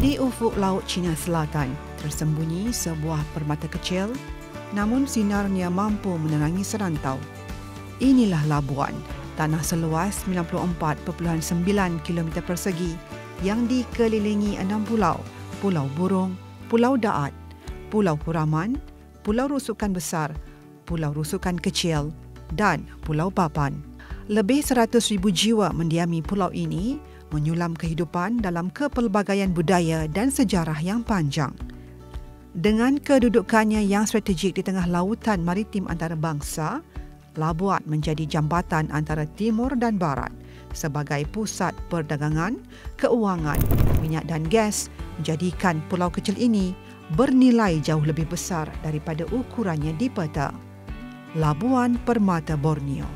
Di ufuk Laut Cina Selatan, tersembunyi sebuah permata kecil, namun sinarnya mampu menerangi serantau. Inilah Labuan, tanah seluas 94.9 km persegi yang dikelilingi 6 pulau, Pulau Burung, Pulau Daat, Pulau Puraman, Pulau Rusukan Besar, Pulau Rusukan Kecil dan Pulau Papan. Lebih 100,000 jiwa mendiami pulau ini, menyulam kehidupan dalam kepelbagaian budaya dan sejarah yang panjang. Dengan kedudukannya yang strategik di tengah lautan maritim antarabangsa, Labuan menjadi jambatan antara timur dan barat sebagai pusat perdagangan, keuangan, minyak dan gas, menjadikan pulau kecil ini bernilai jauh lebih besar daripada ukurannya di peta. Labuan Permata Borneo,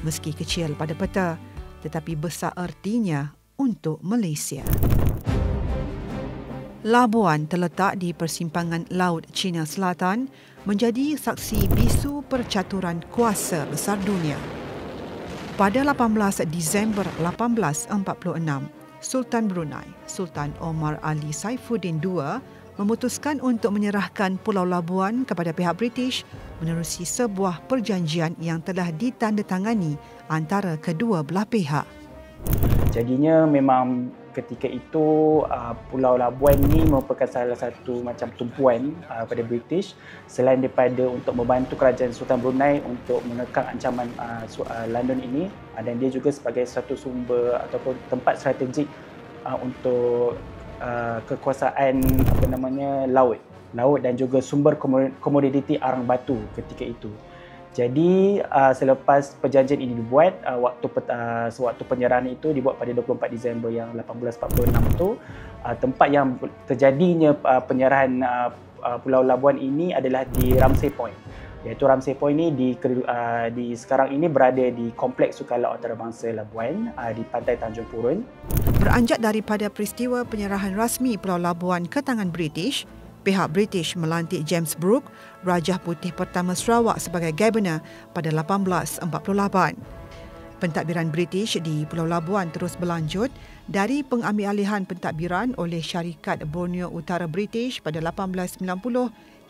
meski kecil pada peta, tetapi besar artinya untuk Malaysia. Labuan terletak di persimpangan Laut Cina Selatan, menjadi saksi bisu percaturan kuasa besar dunia. Pada 18 Disember 1846, Sultan Brunei, Sultan Omar Ali Saifuddin II memutuskan untuk menyerahkan Pulau Labuan kepada pihak British menerusi sebuah perjanjian yang telah ditandatangani antara kedua belah pihak. Jadinya memang ketika itu Pulau Labuan ni merupakan salah satu macam tumpuan pada British selain daripada untuk membantu kerajaan Sultan Brunei untuk mengekang ancaman London ini, dan dia juga sebagai satu sumber ataupun tempat strategik untuk kekuasaan laut dan juga sumber komoditi arang batu ketika itu. Jadi selepas perjanjian ini dibuat, waktu penyerahan itu dibuat pada 24 Disember yang 1846 itu, tempat yang terjadinya penyerahan Pulau Labuan ini adalah di Ramsay Point. Iaitu Ramsay Point ini di sekarang ini berada di Kompleks Sukan Laut Antarabangsa Labuan di pantai Tanjung Purun. Beranjak daripada peristiwa penyerahan rasmi Pulau Labuan ke tangan British, pihak British melantik James Brooke, Rajah Putih pertama Sarawak sebagai Governor pada 1848. Pentadbiran British di Pulau Labuan terus berlanjut dari pengambilalihan pentadbiran oleh Syarikat Borneo Utara British pada 1890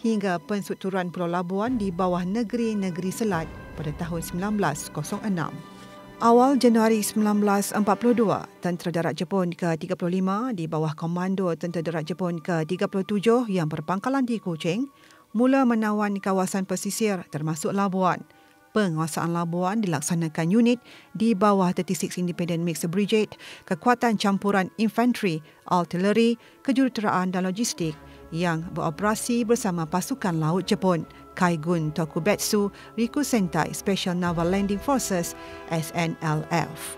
hingga penstrukturan Pulau Labuan di bawah negeri-negeri Selat pada tahun 1906. Awal Januari 1942, Tentera Darat Jepun ke-35 di bawah komando Tentera Darat Jepun ke-37 yang berpangkalan di Kuching mula menawan kawasan pesisir termasuk Labuan. Penguasaan Labuan dilaksanakan unit di bawah 36 Independent Mixed Brigade, kekuatan campuran infanteri, artileri, kejuruteraan dan logistik yang beroperasi bersama pasukan laut Jepun, Kaigun Tokubetsu Rikusentai Special Naval Landing Forces (SNLF).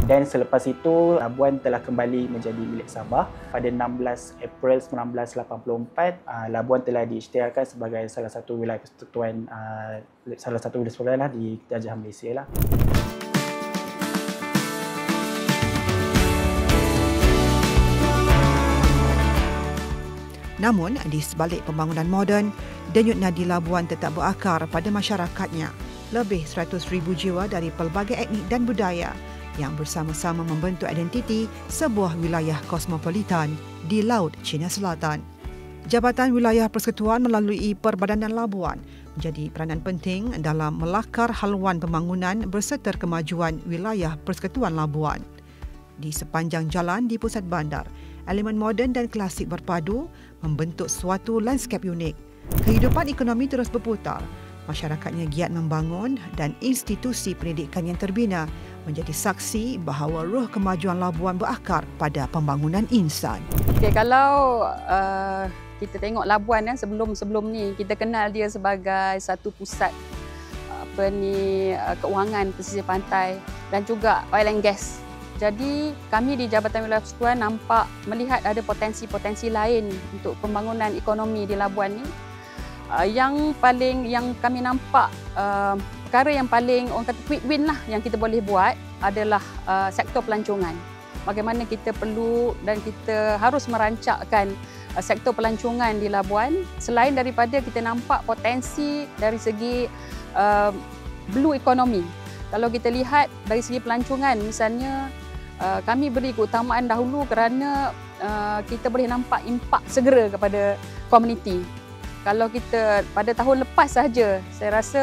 Dan selepas itu, Labuan telah kembali menjadi milik Sabah. Pada 16 April 1984, Labuan telah diisytiharkan sebagai salah satu wilayah persekutuan di Jajah Malaysia lah. Namun, di sebalik pembangunan moden, denyut nadi Labuan tetap berakar pada masyarakatnya. Lebih 100,000 jiwa dari pelbagai etnik dan budaya yang bersama-sama membentuk identiti sebuah wilayah kosmopolitan di Laut Cina Selatan. Jabatan Wilayah Persekutuan melalui Perbadanan Labuan menjadi peranan penting dalam melakar haluan pembangunan berserta kemajuan Wilayah Persekutuan Labuan. Di sepanjang jalan di pusat bandar, elemen moden dan klasik berpadu membentuk suatu lanskap unik. Kehidupan ekonomi terus berputar, masyarakatnya giat membangun dan institusi pendidikan yang terbina menjadi saksi bahawa ruh kemajuan Labuan berakar pada pembangunan insan. Okay, kalau kita tengok Labuan sebelum ni kita kenal dia sebagai satu pusat keuangan pesisir pantai dan juga oil and gas. Jadi kami di Jabatan Wilayah Persekutuan nampak melihat ada potensi-potensi lain untuk pembangunan ekonomi di Labuan ni. Yang kami nampak perkara yang paling orang kata quick win lah yang kita boleh buat adalah sektor pelancongan. Bagaimana kita perlu dan kita harus merancakkan sektor pelancongan di Labuan selain daripada kita nampak potensi dari segi blue economy. Kalau kita lihat dari segi pelancongan misalnya kami beri keutamaan dahulu kerana kita boleh nampak impak segera kepada komuniti. Kalau kita pada tahun lepas sahaja, saya rasa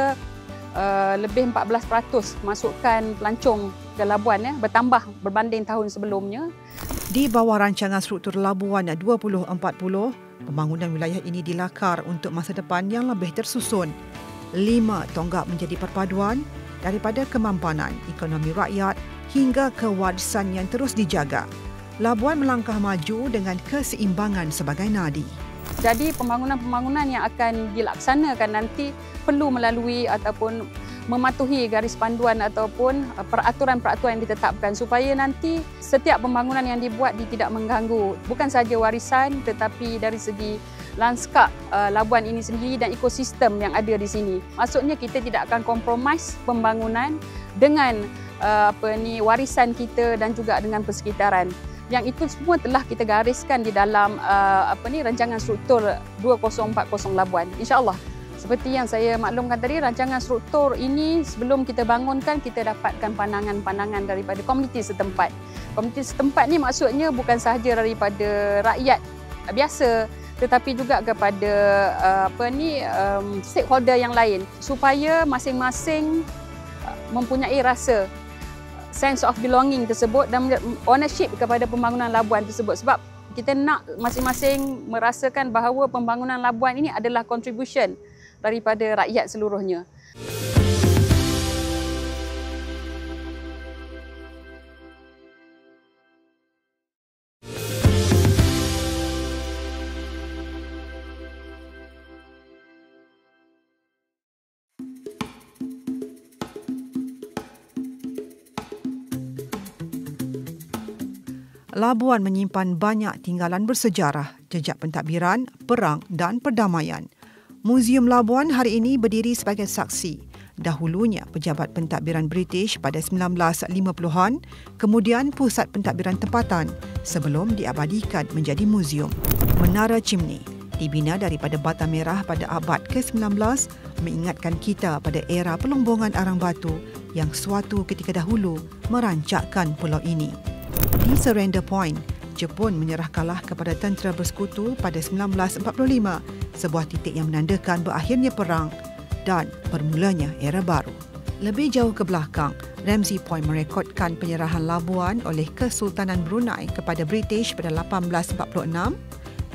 lebih 14% masukkan pelancong ke Labuan bertambah berbanding tahun sebelumnya. Di bawah rancangan struktur Labuan 2040, pembangunan wilayah ini dilakar untuk masa depan yang lebih tersusun. 5 tonggak menjadi perpaduan daripada kemampanan ekonomi rakyat hingga kewarisan yang terus dijaga. Labuan melangkah maju dengan keseimbangan sebagai nadi. Jadi pembangunan-pembangunan yang akan dilaksanakan nanti perlu melalui ataupun mematuhi garis panduan ataupun peraturan-peraturan yang ditetapkan supaya nanti setiap pembangunan yang dibuat tidak mengganggu bukan sahaja warisan tetapi dari segi lanskap Labuan ini sendiri dan ekosistem yang ada di sini. Maksudnya kita tidak akan kompromis pembangunan dengan warisan kita dan juga dengan persekitaran. Yang itu semua telah kita gariskan di dalam rancangan struktur 2040 Labuan. InsyaAllah. Seperti yang saya maklumkan tadi, rancangan struktur ini sebelum kita bangunkan, kita dapatkan pandangan-pandangan daripada komuniti setempat. Komuniti setempat ni maksudnya bukan sahaja daripada rakyat biasa, tetapi juga kepada stakeholder yang lain supaya masing-masing mempunyai rasa sense of belonging tersebut dan ownership kepada pembangunan Labuan tersebut. Sebab kita nak masing-masing merasakan bahawa pembangunan Labuan ini adalah contribution daripada rakyat seluruhnya. Labuan menyimpan banyak tinggalan bersejarah, jejak pentadbiran, perang dan perdamaian. Muzium Labuan hari ini berdiri sebagai saksi. Dahulunya pejabat pentadbiran British pada 1950-an, kemudian pusat pentadbiran tempatan sebelum diabadikan menjadi muzium. Menara Chimney dibina daripada bata merah pada abad ke-19 mengingatkan kita pada era pelombongan arang batu yang suatu ketika dahulu merancakkan pulau ini. Di Surrender Point, Jepun menyerah kalah kepada tentera bersekutu pada 1945, sebuah titik yang menandakan berakhirnya perang dan bermulanya era baru. Lebih jauh ke belakang, Ramsay Point merekodkan penyerahan Labuan oleh Kesultanan Brunei kepada British pada 1846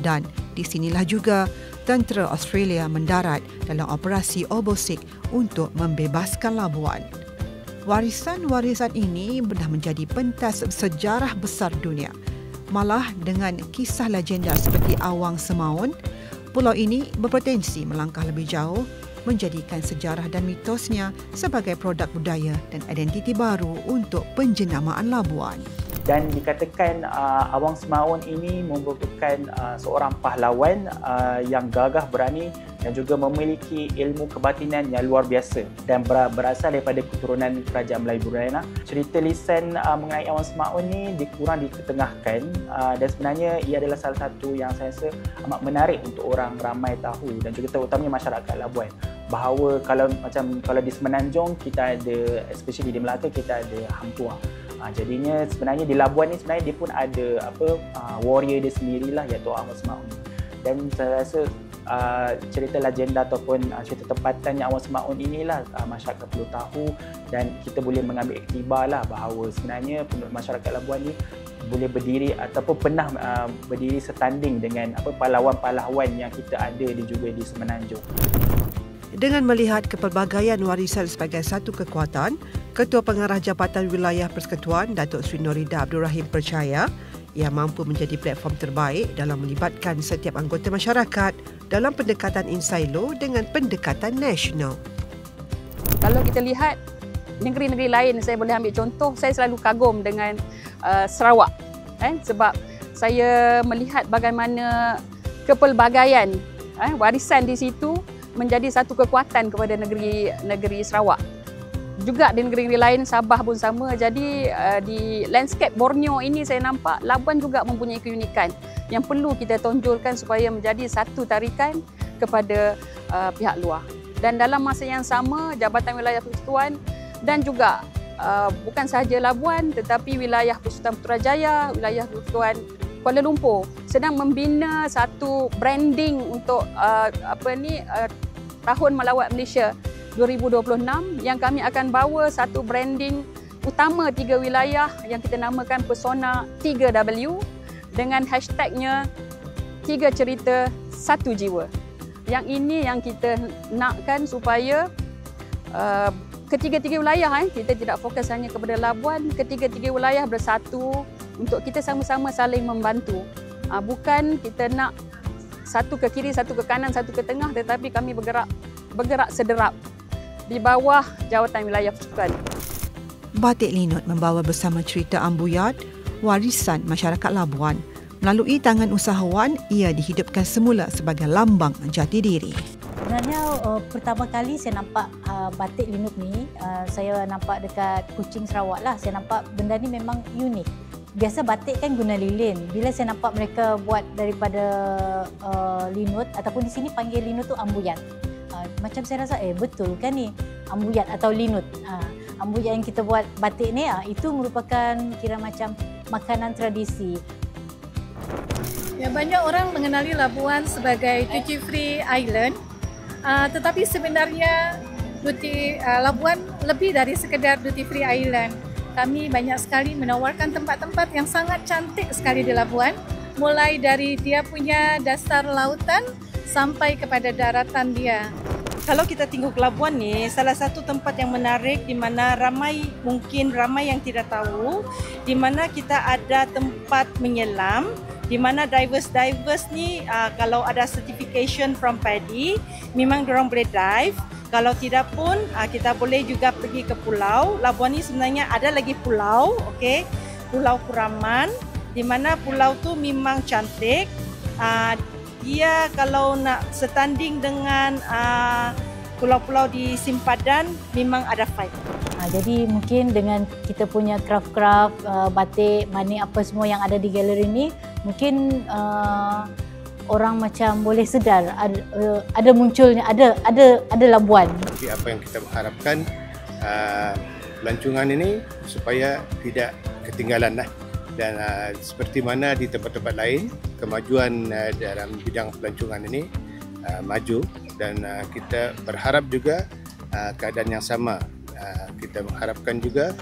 dan di sinilah juga tentera Australia mendarat dalam operasi Obosik untuk membebaskan Labuan. Warisan-warisan ini pernah menjadi pentas sejarah besar dunia. Malah dengan kisah legenda seperti Awang Semaun, pulau ini berpotensi melangkah lebih jauh menjadikan sejarah dan mitosnya sebagai produk budaya dan identiti baru untuk penjenamaan Labuan. Dan dikatakan Awang Semaun ini merupakan seorang pahlawan yang gagah berani dan juga memiliki ilmu kebatinan yang luar biasa dan berasal daripada keturunan Kerajaan Melayu Brunei. Cerita lisan mengenai Awang Semaun ni kurang ditengahkan dan sebenarnya ia adalah salah satu yang saya rasa amat menarik untuk orang ramai tahu dan juga terutamanya masyarakat Labuan. Bahawa kalau di Semenanjung kita ada, especially di Melaka kita ada Hang Tuah. Jadinya sebenarnya di Labuan ni sebenarnya dia pun ada warrior dia sendirilah iaitu Awang Semaun. Dan saya rasa cerita legenda ataupun cerita tempatan yang Awang Semaun inilah masyarakat perlu tahu dan kita boleh mengambil iktibarlah bahawa sebenarnya penduduk masyarakat Labuan ni boleh berdiri ataupun pernah berdiri setanding dengan pahlawan-pahlawan yang kita ada juga di Semenanjung. Dengan melihat kepelbagaian warisan sebagai satu kekuatan, Ketua Pengarah Jabatan Wilayah Persekutuan Datuk Seri Norida Abdul Rahim percaya ia mampu menjadi platform terbaik dalam melibatkan setiap anggota masyarakat dalam pendekatan in silo dengan pendekatan nasional. Kalau kita lihat negeri-negeri lain, saya boleh ambil contoh, saya selalu kagum dengan Sarawak. Sebab saya melihat bagaimana kepelbagaian warisan di situ menjadi satu kekuatan kepada negeri Sarawak. Juga di negeri-negeri lain, Sabah pun sama. Jadi di landscape Borneo ini saya nampak Labuan juga mempunyai keunikan yang perlu kita tonjolkan supaya menjadi satu tarikan kepada pihak luar. Dan dalam masa yang sama, Jabatan Wilayah Persekutuan dan juga bukan sahaja Labuan tetapi wilayah Sultan Putrajaya, wilayah Persekutuan Kuala Lumpur sedang membina satu branding untuk Tahun Melawat Malaysia 2026 yang kami akan bawa satu branding utama 3 wilayah yang kita namakan Persona 3W dengan hashtagnya 3 cerita 1 jiwa. Yang ini yang kita nakkan supaya ketiga-tiga wilayah kita tidak fokus hanya kepada Labuan, ketiga-tiga wilayah bersatu untuk kita sama-sama saling membantu. Bukan kita nak satu ke kiri, satu ke kanan, satu ke tengah, tetapi kami bergerak sederap di bawah jawatan wilayah persekutuan. Batik Linut membawa bersama cerita Ambuyat, warisan masyarakat Labuan. Melalui tangan usahawan, ia dihidupkan semula sebagai lambang jati diri. Sebenarnya pertama kali saya nampak batik Linut ni, saya nampak dekat Kuching, Sarawak lah. Saya nampak benda ni memang unik. Biasa batik kan guna lilin. Bila saya nampak mereka buat daripada linut, ataupun di sini panggil linut tu ambuyat. Macam saya rasa betul kan ni ambuyat atau linut. Ambuyat yang kita buat batik ni itu merupakan kira macam makanan tradisi. Ya, banyak orang mengenali Labuan sebagai duty free island. Tetapi sebenarnya Labuan lebih dari sekedar duty free island. Kami banyak sekali menawarkan tempat-tempat yang sangat cantik sekali di Labuan, mulai dari dia punya dasar lautan sampai kepada daratan dia. Kalau kita tengok Labuan ni, salah satu tempat yang menarik di mana mungkin ramai yang tidak tahu, di mana kita ada tempat menyelam, di mana divers ni kalau ada certification from PADI, memang diorang boleh dive. Kalau tidak pun kita boleh juga pergi ke pulau. Labuan ni sebenarnya ada lagi pulau, okey. Pulau Kuraman, di mana pulau tu memang cantik. Dia kalau nak setanding dengan pulau-pulau di Simpadan memang ada fight. Jadi mungkin dengan kita punya craft-craft batik, manik apa semua yang ada di galeri ni, mungkin orang macam boleh sedar ada munculnya ada Labuan. Jadi apa yang kita harapkan pelancongan ini supaya tidak ketinggalan lah. Dan seperti mana di tempat-tempat lain, kemajuan dalam bidang pelancongan ini maju, dan kita berharap juga keadaan yang sama. Kita mengharapkan juga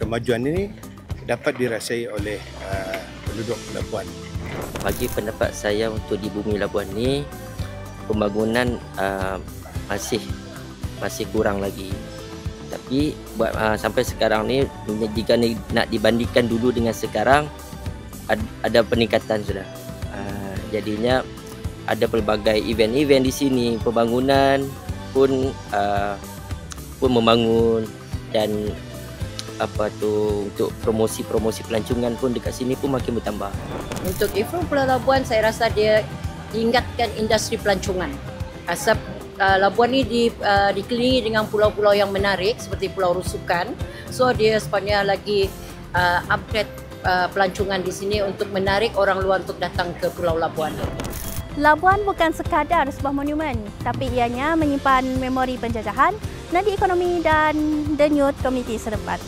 kemajuan ini dapat dirasai oleh penduduk Labuan. Bagi pendapat saya untuk di bumi Labuan ni, pembangunan masih kurang lagi. Tapi sampai sekarang ni, jika nak dibandingkan dulu dengan sekarang, ada peningkatan sudah. Jadinya ada pelbagai event-event di sini, pembangunan pun membangun, dan untuk promosi pelancongan pun dekat sini pun makin bertambah. Untuk Ifrun Pulau Labuan, saya rasa dia ingatkan industri pelancongan. Asap Labuan ni dikelilingi dengan pulau-pulau yang menarik seperti Pulau Rusukan. So dia sebenarnya lagi upgrade pelancongan di sini untuk menarik orang luar untuk datang ke Pulau Labuan. Labuan bukan sekadar sebuah monumen, tapi ianya menyimpan memori penjajahan, nadi ekonomi dan denyut komuniti setempat.